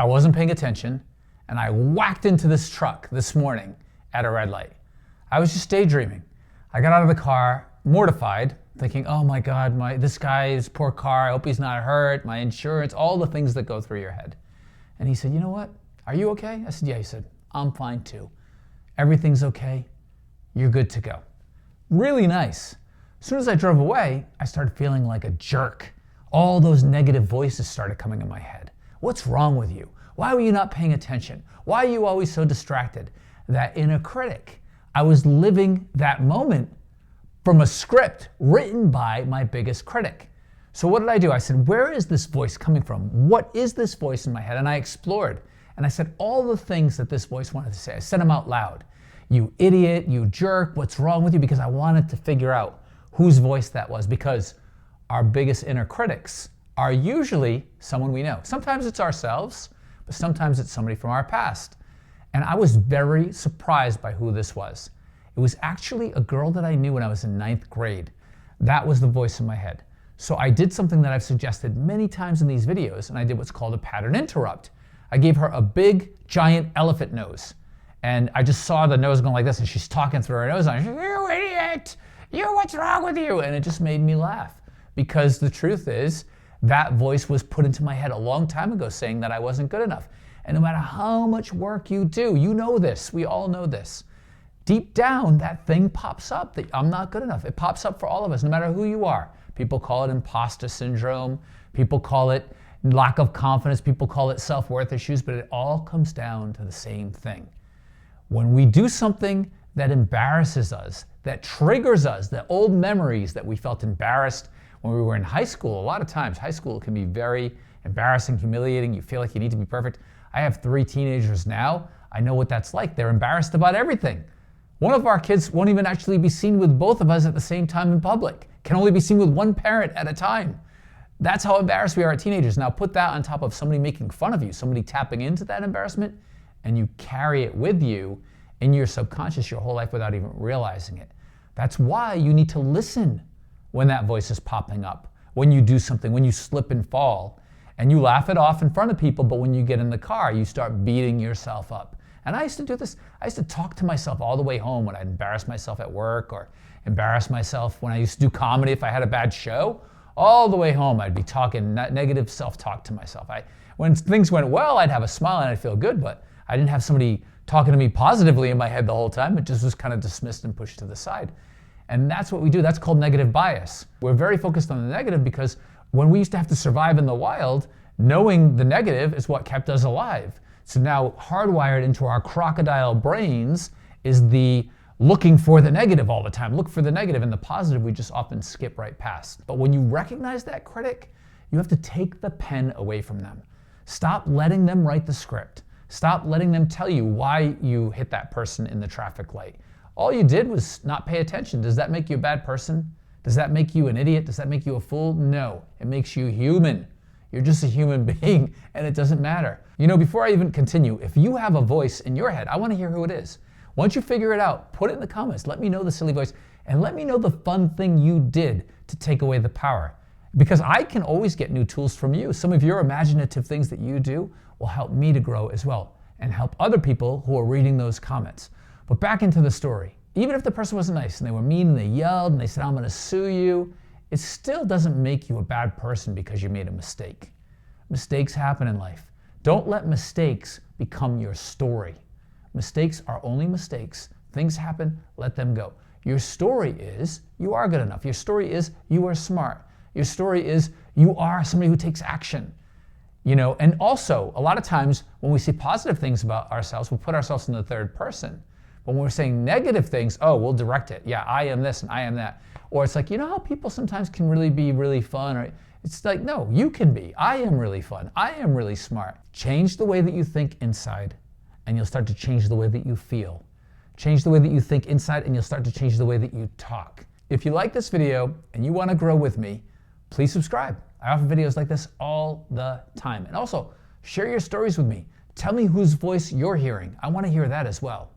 I wasn't paying attention, and I whacked into this truck this morning at a red light. I was just daydreaming. I got out of the car, mortified, thinking, oh my God, this guy's poor car, I hope he's not hurt, my insurance, all the things that go through your head. And he said, you know what? Are you okay? I said, yeah. He said, I'm fine too. Everything's okay. You're good to go. Really nice. As soon as I drove away, I started feeling like a jerk. All those negative voices started coming in my head. What's wrong with you? Why were you not paying attention? Why are you always so distracted? That inner critic. I was living that moment from a script written by my biggest critic. So what did I do? I said, where is this voice coming from? What is this voice in my head? And I explored. And I said all the things that this voice wanted to say. I said them out loud. You idiot, you jerk, what's wrong with you? Because I wanted to figure out whose voice that was, because our biggest inner critics are usually someone we know. Sometimes it's ourselves, but sometimes it's somebody from our past. And I was very surprised by who this was. It was actually a girl that I knew when I was in 9th grade. That was the voice in my head. So I did something that I've suggested many times in these videos, and I did what's called a pattern interrupt. I gave her a big, giant elephant nose. And I just saw the nose going like this, and she's talking through her nose. And she's like, you idiot! What's wrong with you? And it just made me laugh. Because the truth is, that voice was put into my head a long time ago saying that I wasn't good enough. And no matter how much work you do, you know this, we all know this. Deep down, that thing pops up that I'm not good enough. It pops up for all of us, no matter who you are. People call it imposter syndrome. People call it lack of confidence. People call it self-worth issues, but it all comes down to the same thing. When we do something that embarrasses us, that triggers us, the old memories that we felt embarrassed when we were in high school, a lot of times high school can be very embarrassing, humiliating. You feel like you need to be perfect. I have 3 teenagers now. I know what that's like. They're embarrassed about everything. One of our kids won't even actually be seen with both of us at the same time in public. Can only be seen with one parent at a time. That's how embarrassed we are as teenagers. Now put that on top of somebody making fun of you, somebody tapping into that embarrassment, and you carry it with you in your subconscious your whole life without even realizing it. That's why you need to listen when that voice is popping up, when you do something, when you slip and fall, and you laugh it off in front of people, but when you get in the car, you start beating yourself up. And I used to do this. I used to talk to myself all the way home when I'd embarrass myself at work, or embarrass myself when I used to do comedy if I had a bad show. All the way home, I'd be talking negative self-talk to myself. When things went well, I'd have a smile and I'd feel good, but I didn't have somebody talking to me positively in my head the whole time. It just was kind of dismissed and pushed to the side. And that's what we do. That's called negative bias. We're very focused on the negative because when we used to have to survive in the wild, knowing the negative is what kept us alive. So now hardwired into our crocodile brains is the looking for the negative all the time. Look for the negative, and the positive we just often skip right past. But when you recognize that critic, you have to take the pen away from them. Stop letting them write the script. Stop letting them tell you why you hit that person in the traffic light. All you did was not pay attention. Does that make you a bad person? Does that make you an idiot? Does that make you a fool? No, it makes you human. You're just a human being, and it doesn't matter. You know, before I even continue, if you have a voice in your head, I want to hear who it is. Once you figure it out, put it in the comments. Let me know the silly voice, and let me know the fun thing you did to take away the power. Because I can always get new tools from you. Some of your imaginative things that you do will help me to grow as well, and help other people who are reading those comments. But back into the story. Even if the person wasn't nice and they were mean and they yelled and they said, I'm going to sue you, it still doesn't make you a bad person because you made a mistake. Mistakes happen in life. Don't let mistakes become your story. Mistakes are only mistakes. Things happen, let them go. Your story is you are good enough. Your story is you are smart. Your story is you are somebody who takes action. You know, and also a lot of times when we say positive things about ourselves, we'll put ourselves in the third person. But when we're saying negative things, oh, we'll direct it. Yeah, I am this and I am that. Or it's like, you know how people sometimes can really be really fun? Or it's like, no, you can be. I am really fun. I am really smart. Change the way that you think inside, and you'll start to change the way that you feel. Change the way that you think inside, and you'll start to change the way that you talk. If you like this video and you want to grow with me, please subscribe. I offer videos like this all the time. And also, share your stories with me. Tell me whose voice you're hearing. I want to hear that as well.